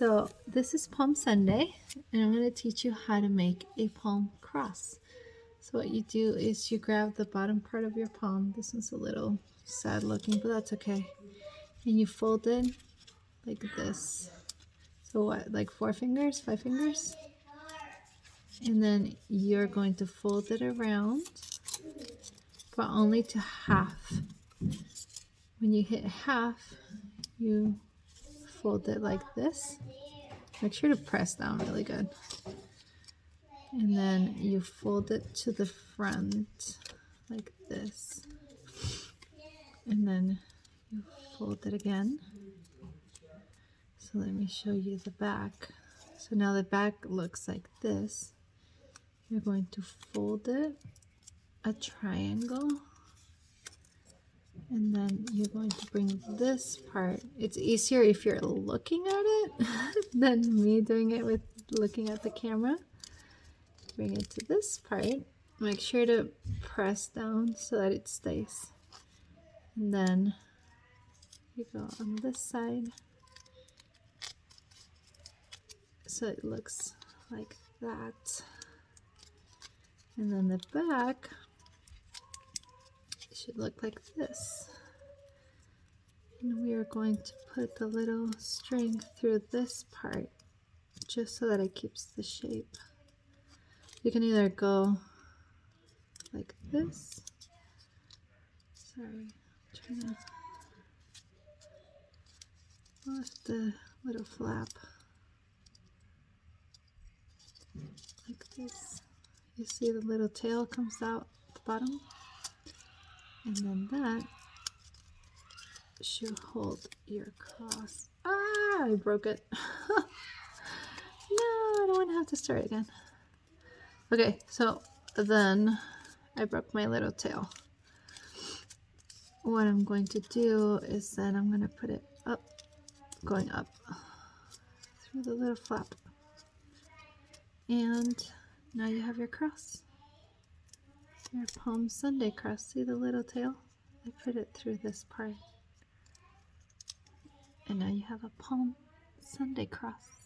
So this is Palm Sunday, and I'm going to teach you how to make a palm cross. So what you do is you grab the bottom part of your palm. This one's a little sad looking, but that's okay. And you fold it like this. So what, like 4 fingers, 5 fingers? And then you're going to fold it around, but only to half. When you hit half, you fold it like this. Make sure to press down really good. And then you fold it to the front like this. And then you fold it again. So let me show you the back. So now the back looks like this. You're going to fold it a triangle. And then you're going to bring this part. It's easier if you're looking at it than me doing it with looking at the camera. Bring it to this part. Make sure to press down so that it stays. And then you go on this side. So it looks like that. And then the back should look like this. And we are going to put the little string through this part just so that it keeps the shape. You can either go like this. Sorry, I'm trying to lift the little flap. Like this. You see the little tail comes out at the bottom? And then that should hold your cross. Ah, I broke it. No, I don't want to have to start again. Okay, so then I broke my little tail. What I'm going to do is then I'm going to put it up, going up through the little flap. And now you have your cross. Your Palm Sunday cross. See the little tail? I put it through this part. And now you have a Palm Sunday cross.